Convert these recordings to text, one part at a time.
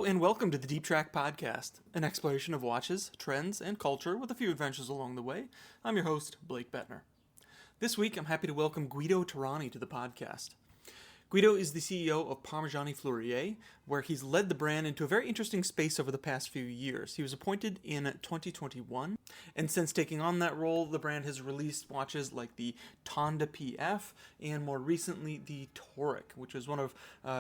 Hello and welcome to the Deep Track Podcast, an exploration of watches, trends, and culture with a few adventures along the way. I'm your host, Blake Bettner. This week, I'm happy to welcome Guido Terreni to the podcast. Guido is the CEO of Parmigiani Fleurier, where he's led the brand into a very interesting space over the past few years. He was appointed in 2021, and since taking on that role, the brand has released watches like the Tonda PF, and more recently, the Toric, which is one of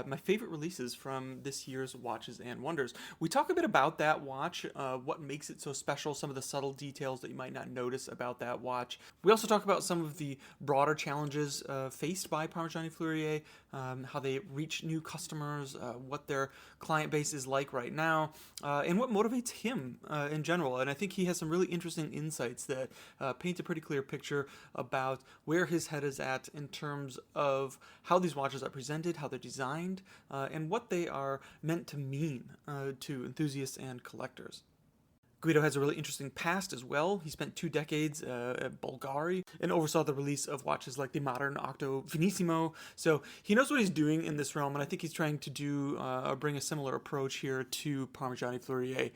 my favorite releases from this year's Watches and Wonders. We talk a bit about that watch, what makes it so special, some of the subtle details that you might not notice about that watch. We also talk about some of the broader challenges faced by Parmigiani Fleurier, how they reach new customers, what their client base is like right now, and what motivates him in general. And I think he has some really interesting insights that paint a pretty clear picture about where his head is at in terms of how these watches are presented, how they're designed, and what they are meant to mean to enthusiasts and collectors. Guido has a really interesting past as well. He spent 2 decades at Bulgari and oversaw the release of watches like the modern Octo Finissimo. So he knows what he's doing in this realm, and I think he's trying to bring a similar approach here to Parmigiani Fleurier,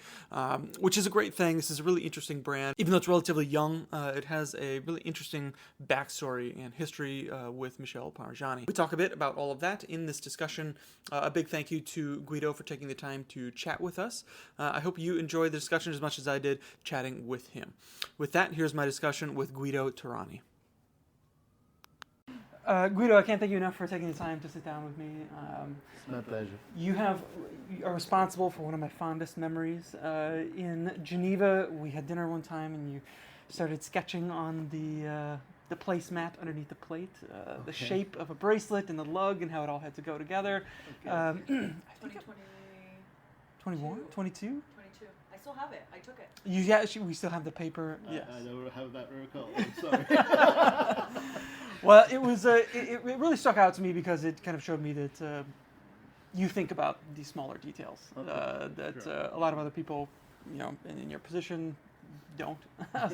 which is a great thing. This is a really interesting brand. Even though it's relatively young, it has a really interesting backstory and history with Michel Parmigiani. We talk a bit about all of that in this discussion. A big thank you to Guido for taking the time to chat with us. I hope you enjoyed the discussion as much as I did chatting with him. With that, here's my discussion with Guido Terreni. Guido, I can't thank you enough for taking the time to sit down with me. It's my pleasure. You are responsible for one of my fondest memories. In Geneva, we had dinner one time, and you started sketching on the placemat underneath the plate, the shape of a bracelet and the lug, and how it all had to go together. Okay. I think 21, 22. I still have it. I took it. We still have the paper. Yes. I don't have that recall. I'm sorry. Well, it was. It really stuck out to me because it kind of showed me that you think about these smaller details that a lot of other people, in your position, don't.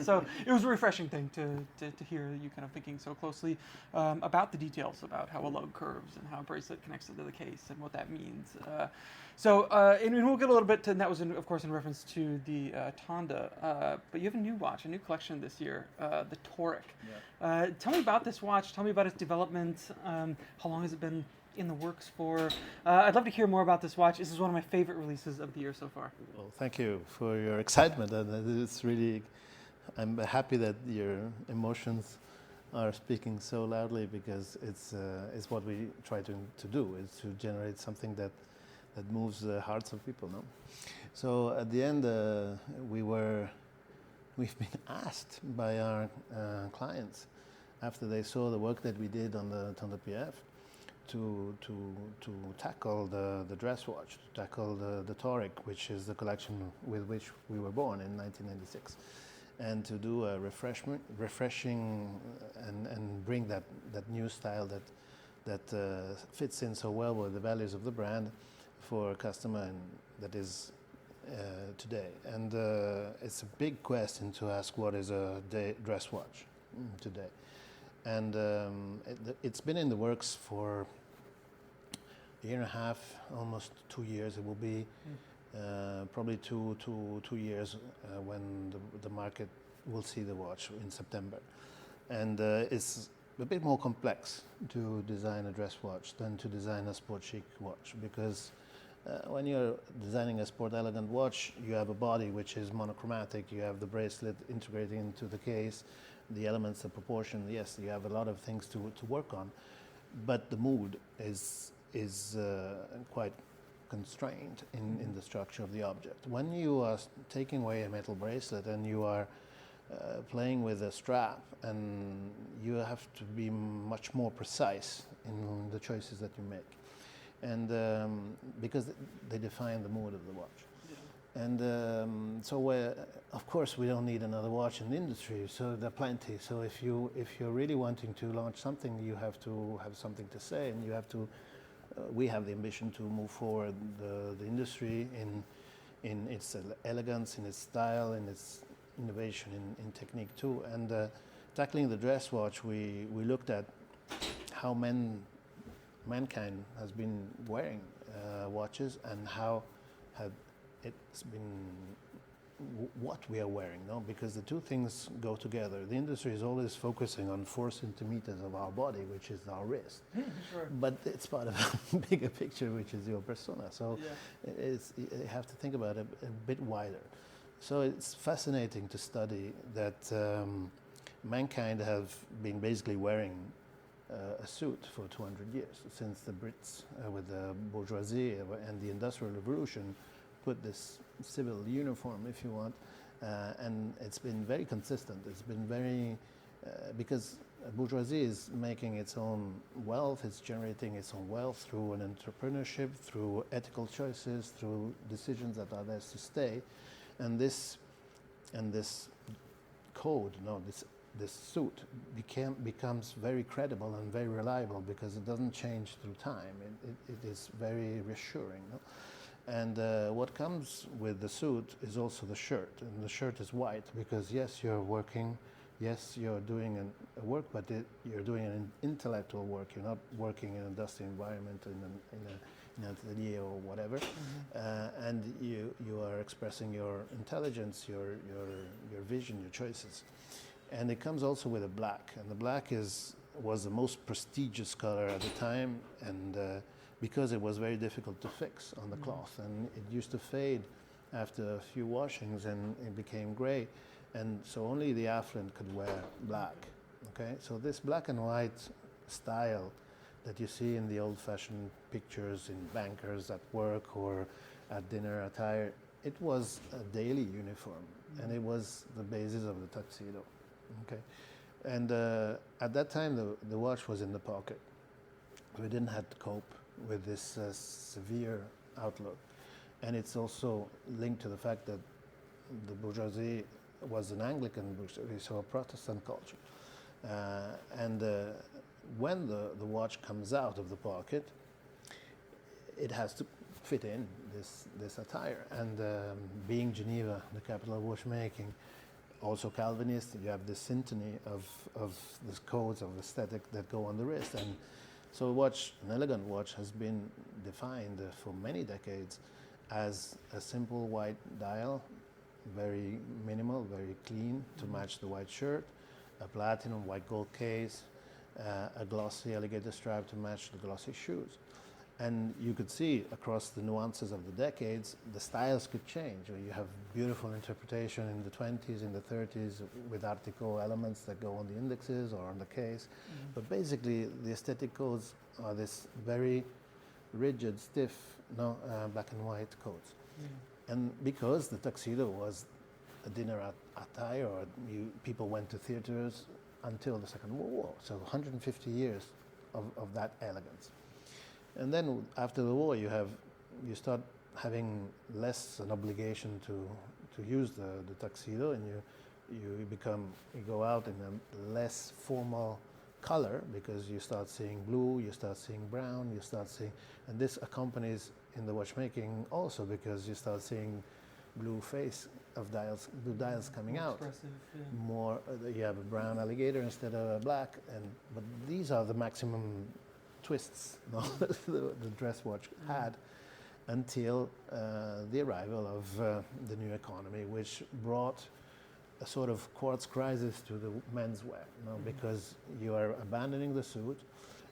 So it was a refreshing thing to hear you kind of thinking so closely about the details, about how a lug curves and how a bracelet connects to the case and what that means. And we'll get a little bit to, and that was of course in reference to the Tonda, but you have a new watch, a new collection this year, the Toric. Yeah. Tell me about this watch. Tell me about its development. How long has it been in the works for? I'd love to hear more about this watch. This is one of my favorite releases of the year so far. Well, thank you for your excitement, and it's really, I'm happy that your emotions are speaking so loudly, because it's what we try to do, is to generate something that moves the hearts of people. No, so at the end, we've been asked by our clients, after they saw the work that we did on the Tonda PF, to tackle the dress watch, to tackle the Toric, which is the collection with which we were born in 1996, and to do a refreshing and bring that new style that fits in so well with the values of the brand for a customer, and that is today. And it's a big question to ask, what is a dress watch today? And it's been in the works for a year and a half, almost 2 years. It will be probably two years when the market will see the watch in September. And it's a bit more complex to design a dress watch than to design a sport chic watch, because when you're designing a sport elegant watch, you have a body which is monochromatic, you have the bracelet integrating into the case, the elements, the proportion. Yes, you have a lot of things to work on, but the mood is quite constrained in the structure of the object. When you are taking away a metal bracelet and you are playing with a strap, and you have to be much more precise in the choices that you make, and because they define the mood of the watch. And so of course we don't need another watch in the industry, so there are plenty. So if you're really wanting to launch something, you have to have something to say, and you have to we have the ambition to move forward the industry in its elegance, in its style, in its innovation, in technique too. And tackling the dress watch, we looked at how mankind has been wearing watches, and how had it's been what we are wearing, no? Because the two things go together. The industry is always focusing on 4 centimeters of our body, which is our wrist. Sure. But it's part of a bigger picture, which is your persona. So Yeah. you have to think about it a bit wider. So it's fascinating to study that mankind have been basically wearing a suit for 200 years, since the Brits with the bourgeoisie and the Industrial Revolution put this civil uniform, if you want, and it's been very consistent. It's been very, because bourgeoisie is making its own wealth, it's generating its own wealth through an entrepreneurship, through ethical choices, through decisions that are there to stay, and this code, no, this suit becomes very credible and very reliable because it doesn't change through time. It is very reassuring. No? And what comes with the suit is also the shirt. And the shirt is white because, yes, you're working, yes, you're doing a work, but you're doing an intellectual work. You're not working in a dusty environment in an atelier or whatever. And you are expressing your intelligence, your vision, your choices. And it comes also with a black. And the black was the most prestigious color at the time. And because it was very difficult to fix on the cloth, and it used to fade after a few washings and it became gray, and so only the affluent could wear black. Okay, so this black and white style that you see in the old-fashioned pictures in bankers at work or at dinner attire, it was a daily uniform, and it was the basis of the tuxedo. Okay, and at that time the watch was in the pocket. We didn't have to cope with this severe outlook. And it's also linked to the fact that the bourgeoisie was an Anglican bourgeoisie, so a Protestant culture. And when the watch comes out of the pocket, it has to fit in this attire. And being Geneva, the capital of watchmaking, also Calvinist, you have this syntony of these codes of aesthetic that go on the wrist. And so an elegant watch has been defined for many decades as a simple white dial, very minimal, very clean to match the white shirt, a platinum white gold case, a glossy alligator strap to match the glossy shoes. And you could see across the nuances of the decades, the styles could change. You have beautiful interpretation in the 20s, in the 30s, with Art Deco elements that go on the indexes or on the case. But basically, the aesthetic codes are this very rigid, stiff, black and white codes. And because the tuxedo was a dinner attire, or people went to theaters until the Second World War, so 150 years of that elegance. And then after the war, you start having less an obligation to use the tuxedo, and you go out in a less formal color because you start seeing blue, you start seeing brown, and this accompanies in the watchmaking also because you start seeing blue dials coming out. More, you have a brown alligator instead of a black, but these are the maximum twists the dress watch had until the arrival of the new economy, which brought a sort of quartz crisis to the menswear, because you are abandoning the suit,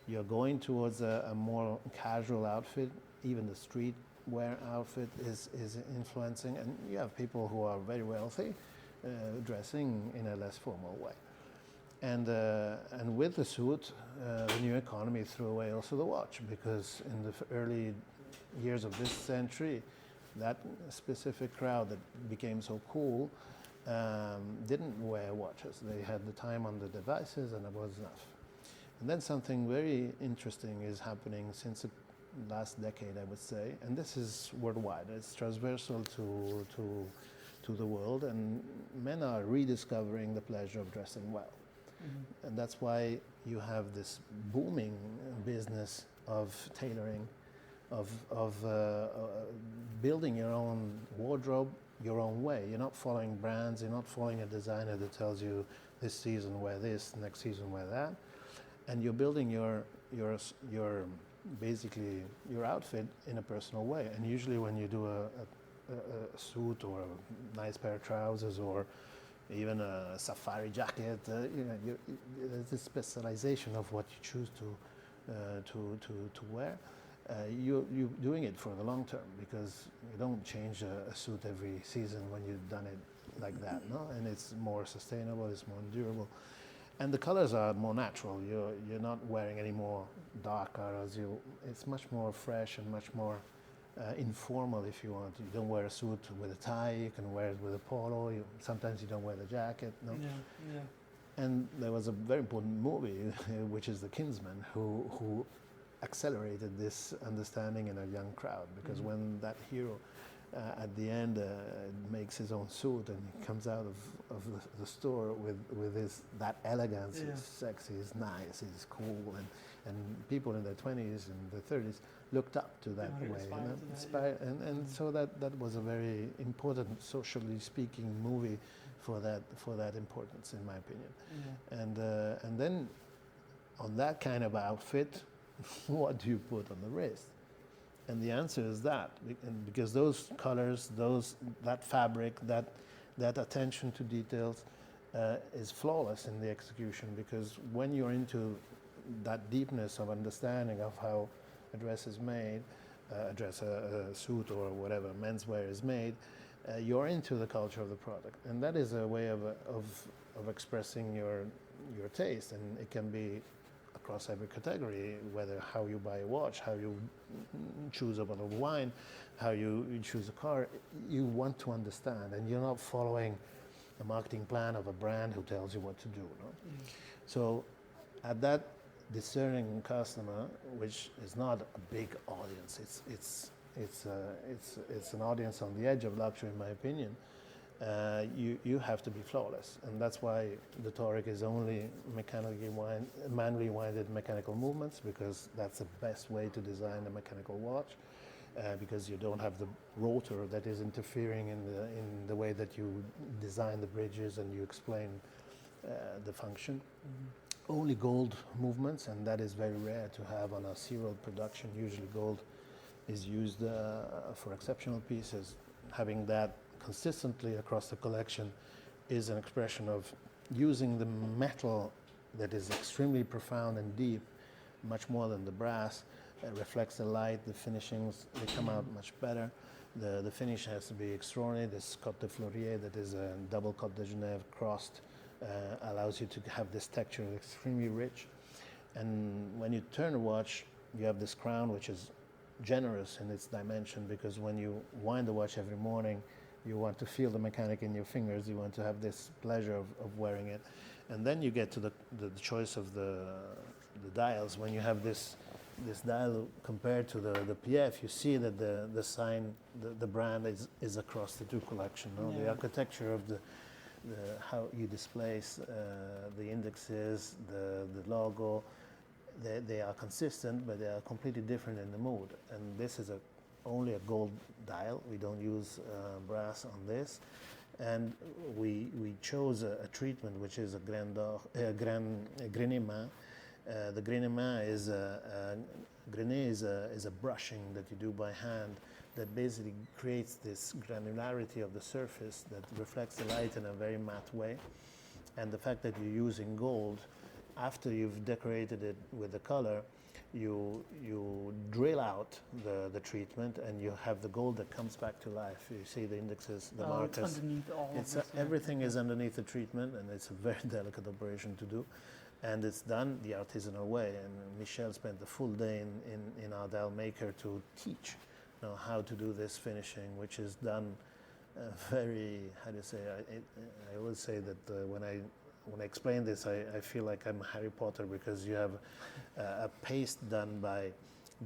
you're going towards a more casual outfit. Even the street wear outfit is influencing, and you have people who are very wealthy dressing in a less formal way. And with the suit, the new economy threw away also the watch, because in the early years of this century, that specific crowd that became so cool didn't wear watches. They had the time on the devices, and it was enough. And then something very interesting is happening since the last decade, I would say, and this is worldwide. It's transversal to the world, and men are rediscovering the pleasure of dressing well. And that's why you have this booming business of tailoring, of building your own wardrobe your own way. You're not following brands, you're not following a designer that tells you this season wear this, next season wear that. And you're building your basically your outfit in a personal way. And usually when you do a suit or a nice pair of trousers or even a safari jacket, there's this specialization of what you choose to wear. You're doing it for the long term because you don't change a suit every season when you've done it like that, no? And it's more sustainable, it's more durable. And the colors are more natural. You're not wearing any more dark colors. It's much more fresh and much more informal if you want. You don't wear a suit with a tie. You can wear it with a polo. Sometimes you don't wear the jacket. No. Yeah. And there was a very important movie, which is The Kinsman, who accelerated this understanding in a young crowd. Because when that hero at the end makes his own suit and he comes out of the store with that elegance, he's sexy, he's nice, he's cool, and people in their 20s and their 30s looked up to that way, inspired, and so that was a very important, socially speaking, movie for that importance, in my opinion. And then on that kind of outfit, what do you put on the wrist? And the answer is that, because those colors, that fabric, that attention to details is flawless in the execution. Because when you're into that deepness of understanding of how a dress is made, a suit or whatever menswear is made, you're into the culture of the product, and that is a way of expressing your taste, and it can be across every category, whether how you buy a watch, how you choose a bottle of wine, how you choose a car. You want to understand, and you're not following a marketing plan of a brand who tells you what to do. No? So at that discerning customer, which is not a big audience, it's an audience on the edge of luxury, in my opinion. You have to be flawless, and that's why the Toric is only manually winded mechanical movements, because that's the best way to design a mechanical watch, because you don't have the rotor that is interfering in the way that you design the bridges and you explain the function. Only gold movements, and that is very rare to have on a serial production. Usually gold is used for exceptional pieces. Having that consistently across the collection is an expression of using the metal that is extremely profound and deep, much more than the brass. It reflects the light, the finishings, they come out much better. The finish has to be extraordinary. This Côte de Fleurier, that is a double Côte de Genève crossed, allows you to have this texture extremely rich. And when you turn a watch, you have this crown which is generous in its dimension, because when you wind the watch every morning, you want to feel the mechanic in your fingers. You want to have this pleasure of wearing it. And then you get to the choice of the dials. When you have this dial compared to the PF, you see that the sign, the brand is across the two collections. No? The architecture of the how you displace the indexes, the logo, they are consistent, but they are completely different in the mood. And this is only a gold dial. We don't use brass on this, and we chose a treatment which is a grené-main. The grené-main is a brushing that you do by hand that basically creates this granularity of the surface that reflects the light in a very matte way. And the fact that you're using gold, after you've decorated it with the color, you drill out the treatment, and you have the gold that comes back to life. You see the indexes, the markers. It's underneath all of this. Everything is underneath the treatment, and it's a very delicate operation to do. And it's done the artisanal way. And Michel spent the full day in our dial maker to teach how to do this finishing, which is done very, how do you say, I always say that when I explain this, I feel like I'm Harry Potter, because you have a paste done by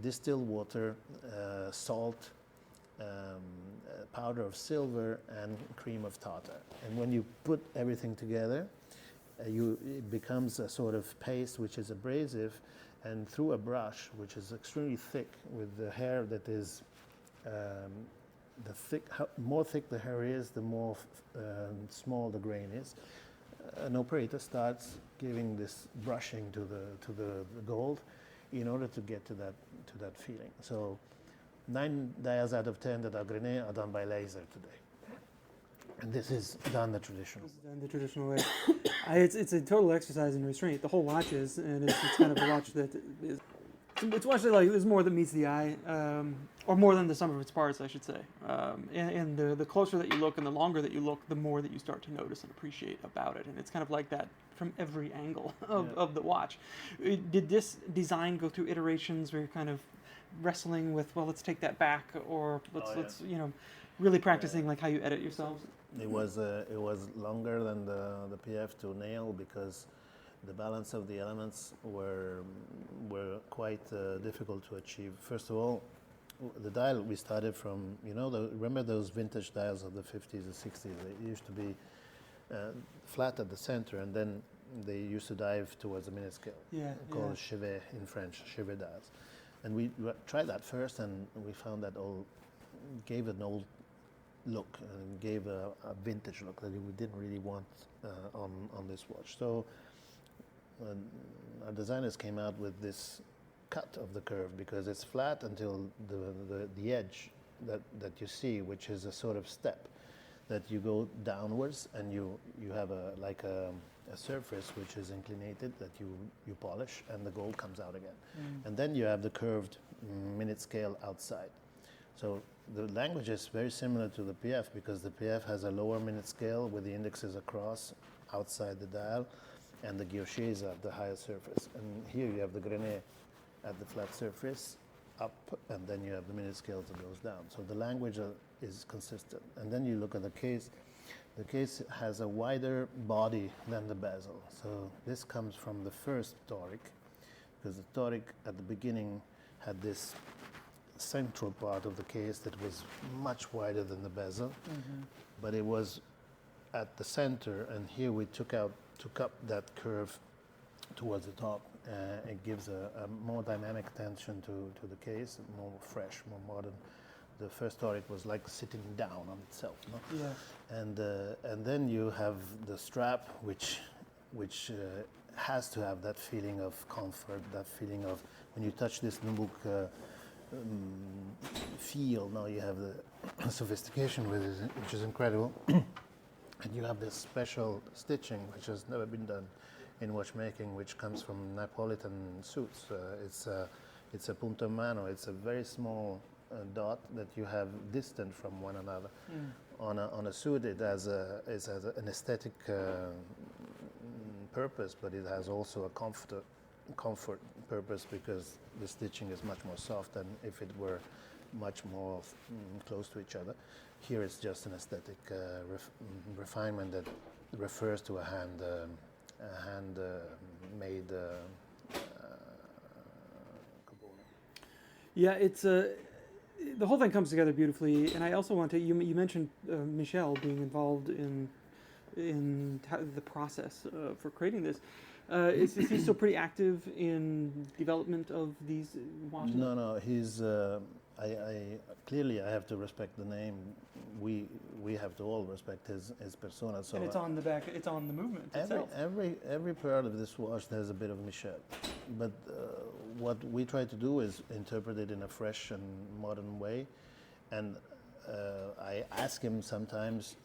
distilled water, salt, powder of silver, and cream of tartar. And when you put everything together, it becomes a sort of paste which is abrasive, and through a brush, which is extremely thick, with the hair that is more thick the hair is, the more small the grain is. An operator starts giving this brushing to the gold. in order to get to that feeling. So 9 dials out of 10 that are Grenet are done by laser today. And this is done the traditional This is done the traditional way. It's a total exercise in restraint. The whole watch is, and it's kind of a watch that is. It's a watch that like there's more that meets the eye, or more than the sum of its parts, I should say. And the closer that you look and the longer that you look, the more that you start to notice and appreciate about it. And it's kind of like that from every angle of the watch. Did this design go through iterations where you're kind of wrestling with, well, let's take that back, or let's really practicing like how you edit yourselves? It was longer than the PF to nail because the balance of the elements were quite difficult to achieve. First of all, the dial we started from, remember those vintage dials of the 50s and 60s? They used to be flat at the center, and then they used to dive towards the minute scale, called chevet in French, chevet dials. And we tried that first, and we found that gave an old look and gave a vintage look that we didn't really want on this watch. So our designers came out with this cut of the curve because it's flat until the edge that you see, which is a sort of step that you go downwards, and you have a surface which is inclinated that you polish, and the gold comes out again. And then you have the curved minute scale outside. So the language is very similar to the PF because the PF has a lower minute scale with the indexes across outside the dial, and the guilloches are at the higher surface. And here you have the Grenet at the flat surface up, and then you have the minute scale that goes down. So the language is consistent. And then you look at the case. The case has a wider body than the bezel. So this comes from the first toric, because the toric at the beginning had this central part of the case that was much wider than the bezel, but it was at the center, and here we took up that curve towards the top. It gives a more dynamic tension to the case, more fresh, more modern. The first toric was like sitting down on itself, no? Yeah. And then you have the strap, which has to have that feeling of comfort, that feeling of when you touch this nubuck feel. Now you have the sophistication with it, which is incredible. And you have this special stitching, which has never been done in watchmaking, which comes from Neapolitan suits. It's a punto mano. It's a very small dot that you have distant from one another. On a suit, it has an aesthetic purpose, but it has also a comfort purpose because the stitching is much more soft than if it were much more close to each other. Here it's just an aesthetic refinement that refers to a hand-made component. Yeah, it's the whole thing comes together beautifully. And I also want to, you mentioned Michel being involved in the process for creating this. Is he still pretty active in development of these watches? No, he's. Clearly, I have to respect the name. We have to all respect his persona. So and it's on the back. It's on the movement itself. Every part of this watch there's a bit of Michel, but what we try to do is interpret it in a fresh and modern way. And I ask him sometimes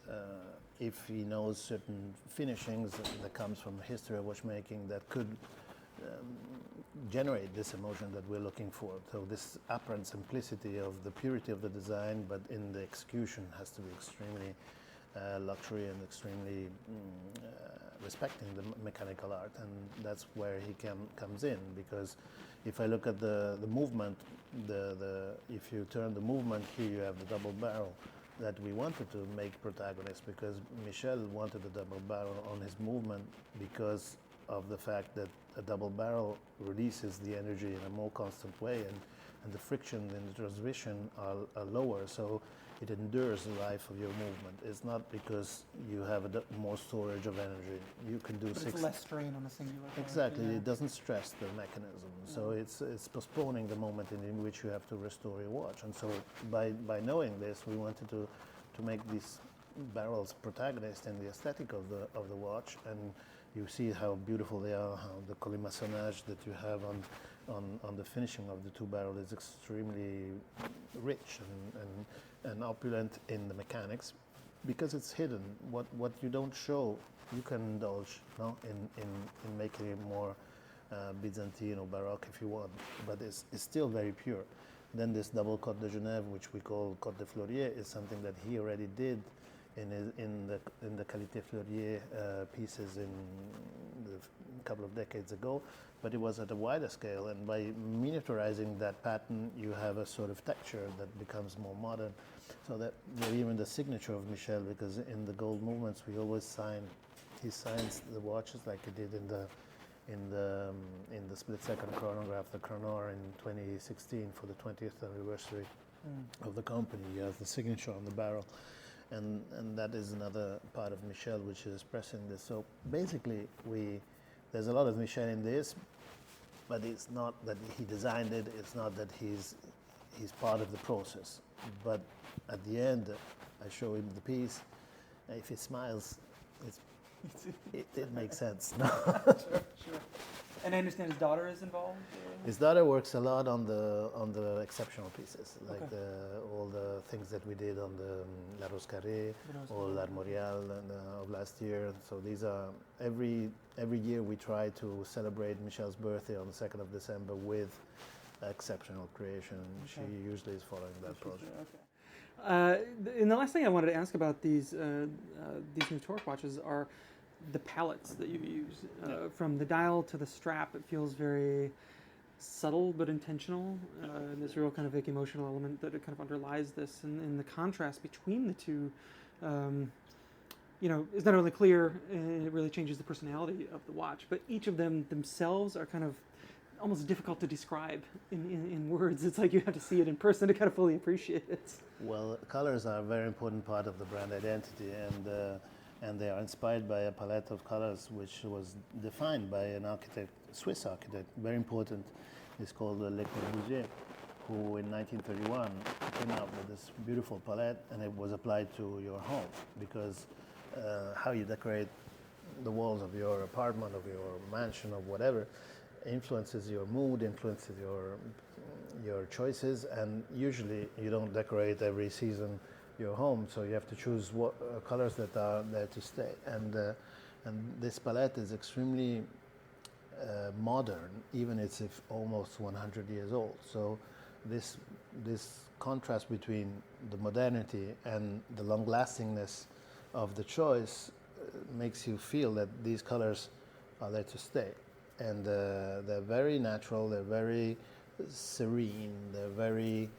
if he knows certain finishings that comes from the history of watchmaking that could generate this emotion that we're looking for. So this apparent simplicity of the purity of the design, but in the execution has to be extremely luxury and extremely respecting the mechanical art, and that's where he comes in. Because if I look at the movement, if you turn the movement here, you have the double barrel that we wanted to make protagonist, because Michel wanted a double barrel on his movement because of the fact that a double barrel releases the energy in a more constant way, and the friction in the transmission are lower, so it endures the life of your movement. It's not because you have more storage of energy. You can do but it's less strain on a singular part. Exactly, yeah. It doesn't stress the mechanism. So it's postponing the moment in which you have to restore your watch. And so by knowing this, we wanted to make these barrels protagonists in the aesthetic of the watch, and you see how beautiful they are, how the colimaçonnage that you have on the finishing of the two barrel is extremely rich and opulent in the mechanics, because it's hidden. What you don't show, you can indulge, no, in making it more Byzantine or Baroque if you want, but it's still very pure. Then this double Côte de Genève, which we call Côte de Fleurier, is something that he already did in the Qualité Fleurier pieces a couple of decades ago, but it was at a wider scale, and by miniaturizing that pattern, you have a sort of texture that becomes more modern. So that even the signature of Michel, because in the gold movements we always he signs the watches like he did in the split-second chronograph, the Chronor in 2016 for the 20th anniversary of the company. He has the signature on the barrel, and that is another part of Michel which is expressing this. So basically, there's a lot of Michel in this, but it's not that he designed it. It's not that he's part of the process. But at the end, I show him the piece. If he smiles, it makes sense. No? Sure. And I understand his daughter is involved? His daughter works a lot on the exceptional pieces, like Okay. all the things that we did on the La Rose Carrée or l'Armorial of last year. So these are, every year we try to celebrate Michel's birthday on the 2nd of December with exceptional creation. Okay. She usually is following that project. Okay. And the last thing I wanted to ask about these new torque watches are the palettes that you use. From the dial to the strap, it feels very subtle but intentional. And this real kind of like emotional element that it kind of underlies this, and the contrast between the two, is not only clear, and it really changes the personality of the watch, but each of them themselves are kind of almost difficult to describe in words. It's like you have to see it in person to kind of fully appreciate it. Well, colors are a very important part of the brand identity, and they are inspired by a palette of colors which was defined by an architect, Swiss architect, very important. It's called Le Corbusier, who in 1931 came out with this beautiful palette, and it was applied to your home, because how you decorate the walls of your apartment, of your mansion, of whatever, influences your mood, influences your choices, and usually you don't decorate every season your home, so you have to choose what colors that are there to stay. And this palette is extremely modern, even if it's almost 100 years old. So this contrast between the modernity and the long-lastingness of the choice makes you feel that these colors are there to stay. And they're very natural, they're very serene, they're very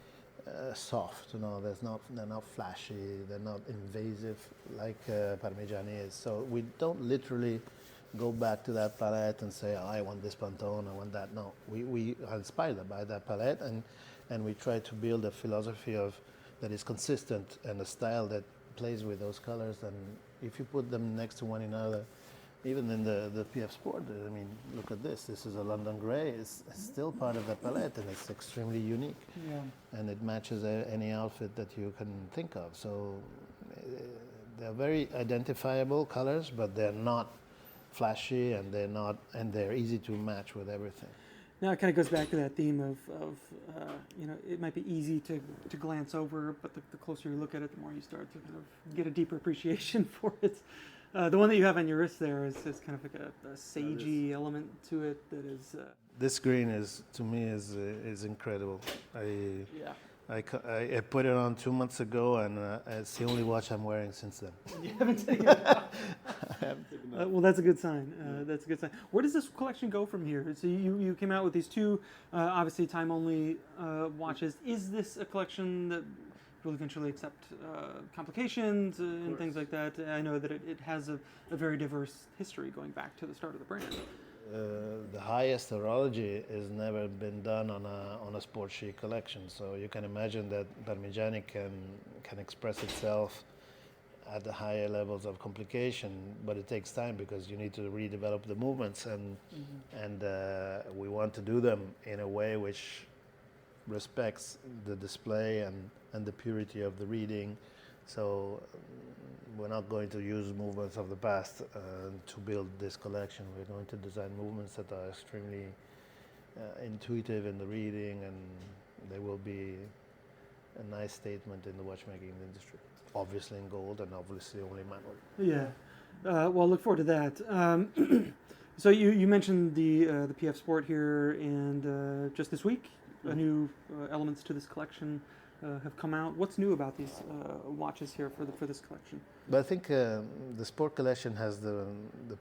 soft. They're not flashy, they're not invasive like Parmigiani is. So we don't literally go back to that palette and say, I want this Pantone, I want that. No, we are inspired by that palette, and we try to build a philosophy that is consistent and a style that plays with those colors. And if you put them next to one another, even in the PF Sport, I mean, look at this. This is a London Grey. It's still part of the palette, and it's extremely unique. Yeah. And it matches any outfit that you can think of. So they're very identifiable colors, but they're not flashy, and they're easy to match with everything. Now it kind of goes back to that theme of it might be easy to glance over, but the closer you look at it, the more you start to kind of get a deeper appreciation for it. The one that you have on your wrist there is kind of like a sagey element to it that is. This green to me is incredible. I put it on 2 months ago, and it's the only watch I'm wearing since then. You haven't taken it off. Well, that's a good sign. That's a good sign. Where does this collection go from here? So you came out with these two, obviously time-only watches. Is this a collection that will eventually accept complications and things like that? I know that it has a very diverse history going back to the start of the brand. The highest horology has never been done on a sport chic collection, so you can imagine that Parmigiani can express itself at the higher levels of complication, but it takes time because you need to redevelop the movements, and we want to do them in a way which respects the display and the purity of the reading, So we're not going to use movements of the past to build this collection. We're going to design movements that are extremely intuitive in the reading, and they will be a nice statement in the watchmaking industry. Obviously in gold, and obviously only manual. Yeah. Well, look forward to that. So you mentioned the PF Sport here, and just this week, new elements to this collection have come out. What's new about these watches here for this collection? But I think the sport collection has the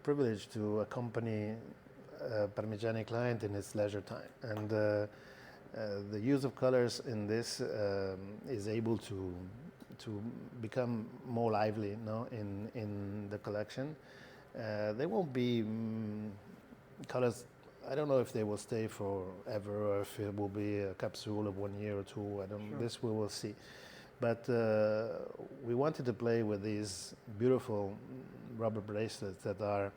privilege to accompany a Parmigiani client in his leisure time, and the use of colors in this is able to become more lively, no, in the collection. There won't be colors. I don't know if they will stay forever or if it will be a capsule of 1 year or two. I don't. Sure. This we will see. But we wanted to play with these beautiful rubber bracelets that are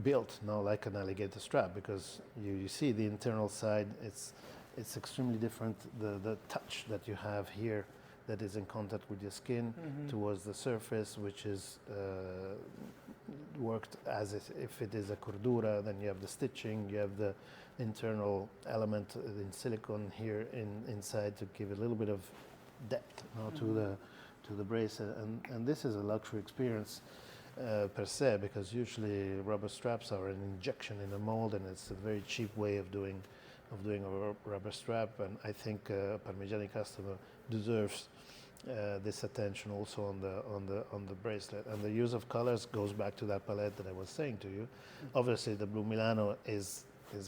built now like an alligator strap, because you see the internal side. It's extremely different. The touch that you have here, that is in contact with your skin, towards the surface, which is worked as if it is a cordura. Then you have the stitching, you have the internal element in silicone here inside to give a little bit of depth, you know, to the bracelet. And this is a luxury experience per se, because usually rubber straps are an injection in a mold, and it's a very cheap way of doing a rubber strap. And I think a Parmigiani customer deserves this attention also on the bracelet. And the use of colors goes back to that palette that I was saying to you. Obviously the Blue Milano is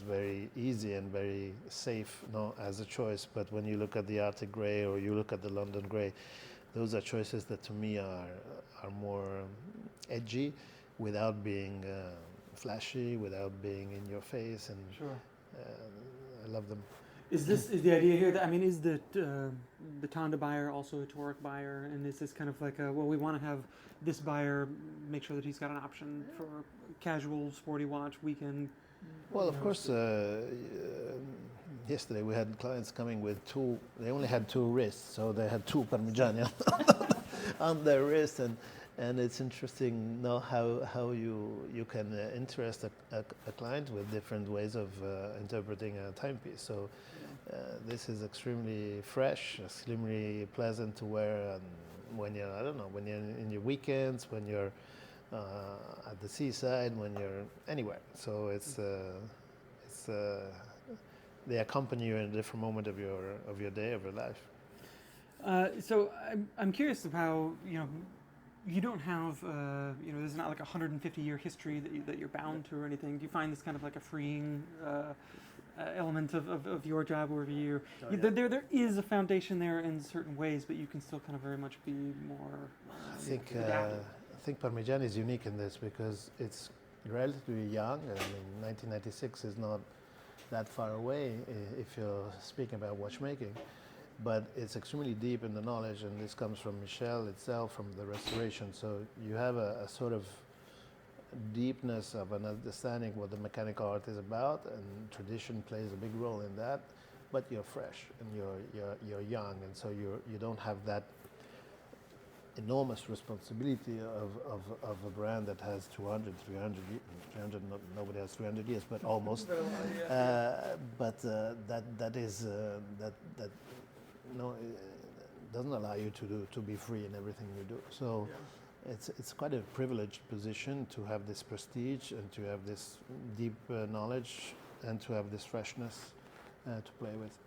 very easy and very safe, no, as a choice, but when you look at the Arctic Grey or you look at the London Grey, those are choices that to me are more edgy, without being flashy, without being in your face, and sure. I love them. Is the idea here that, I mean, is the Tonda buyer also a toric buyer, and is this kind of like we want to have this buyer make sure that he's got an option for casual, sporty watch, weekend? Well, of course, yesterday we had clients coming with they only had 2 wrists, so they had 2 Parmigiani on their wrist, and it's interesting now how you can interest a client with different ways of interpreting a timepiece. So this is extremely fresh, extremely pleasant to wear when you're, I don't know, when you're in your weekends, when you're at the seaside, when you're anywhere. So they accompany you in a different moment of your day, of your life. So I'm curious of how, you don't have, there's not like a 150-year history that you're bound to or anything. Do you find this kind of like a freeing element of your job over here? There is a foundation there in certain ways, but you can still kind of very much be more I think Parmigiani is unique in this because it's relatively young. I mean, 1996 is not that far away if you're speaking about watchmaking, but it's extremely deep in the knowledge, and this comes from Michel itself, from the restoration. So you have a sort of deepness of an understanding what the mechanical art is about, and tradition plays a big role in that. But you're fresh and you're young, and so you don't have that enormous responsibility of a brand that has 200, 300, nobody has 300 years, but almost. But that doesn't allow you to be free in everything you do. So it's quite a privileged position to have this prestige and to have this deep knowledge and to have this freshness to play with.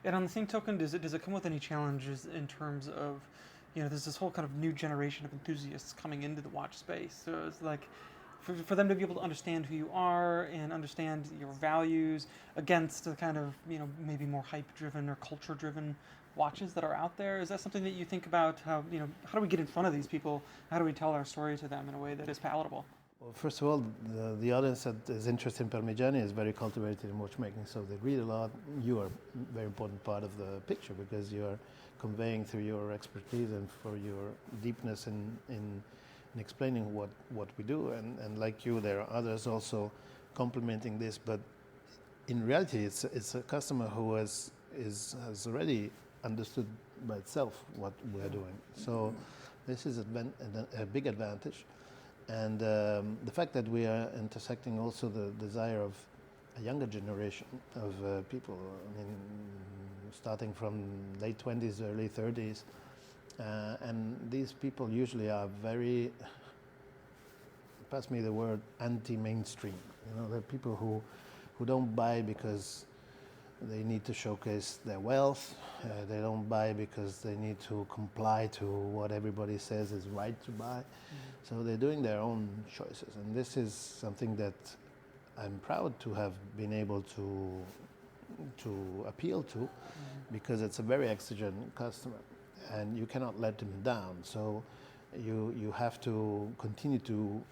And on the same token, does it come with any challenges in terms of, there's this whole kind of new generation of enthusiasts coming into the watch space. So it's like, for them to be able to understand who you are and understand your values against the kind of, maybe more hype-driven or culture-driven watches that are out there. Is that something that you think about? How do we get in front of these people? How do we tell our story to them in a way that is palatable? Well, first of all, the audience that is interested in Parmigiani is very cultivated in watchmaking, so they read a lot. You are a very important part of the picture because you are conveying through your expertise and for your deepness in explaining what we do. And like you, there are others also complementing this. But in reality, it's a customer who has already understood by itself what we're doing. So this is a big advantage. And the fact that we are intersecting also the desire of a younger generation of people, I mean, starting from late 20s, early 30s, and these people usually are very, pass me the word, anti-mainstream. You know, they're people who don't buy because they need to showcase their wealth. They don't buy because they need to comply to what everybody says is right to buy. So they're doing their own choices, and this is something that I'm proud to have been able to appeal to, because it's a very exigent customer, and you cannot let him down. So you have to continue to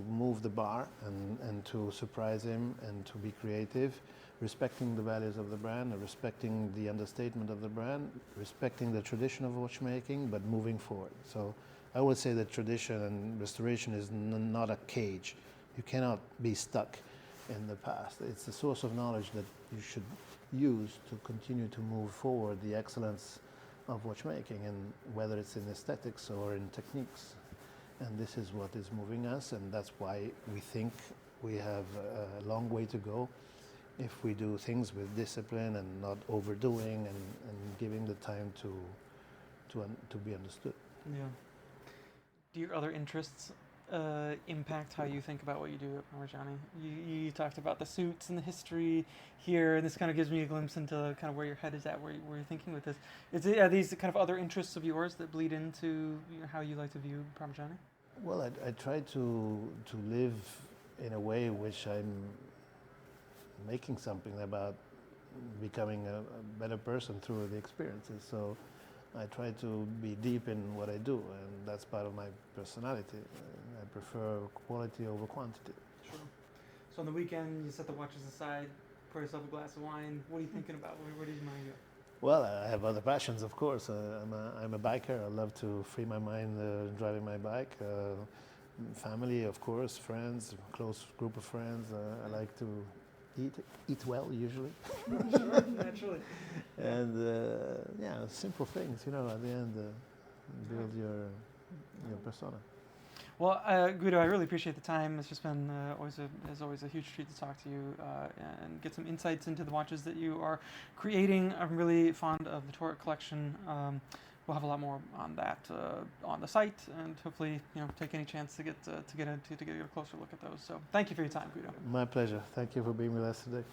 move the bar and to surprise him and to be creative, respecting the values of the brand, respecting the understatement of the brand, respecting the tradition of watchmaking, but moving forward. So I would say that tradition and restoration is not a cage. You cannot be stuck in the past. It's a source of knowledge that you should use to continue to move forward the excellence of watchmaking, and whether it's in aesthetics or in techniques. And this is what is moving us, and that's why we think we have a long way to go if we do things with discipline and not overdoing and giving the time to be understood. Yeah. Do your other interests impact how you think about what you do at Parmigiani? You talked about the suits and the history here, and this kind of gives me a glimpse into kind of where your head is at, where you're thinking with this. Are these the kind of other interests of yours that bleed into how you like to view Parmigiani? Well, I try to live in a way in which I'm making something about becoming a better person through the experiences. So I try to be deep in what I do, and that's part of my personality. I prefer quality over quantity. Sure. So on the weekend, you set the watches aside, pour yourself a glass of wine. What are you thinking about? Where does your mind go? Well, I have other passions, of course. I'm a biker. I love to free my mind driving my bike. Family, of course, friends, close group of friends. I like to eat well, usually. Sure, naturally. And simple things, you know, at the end, build your persona. Well, Guido, I really appreciate the time. It's just been always a huge treat to talk to you and get some insights into the watches that you are creating. I'm really fond of the Torque collection. We'll have a lot more on that on the site, and hopefully, take any chance to get a closer look at those. So, thank you for your time, Guido. My pleasure. Thank you for being with us today.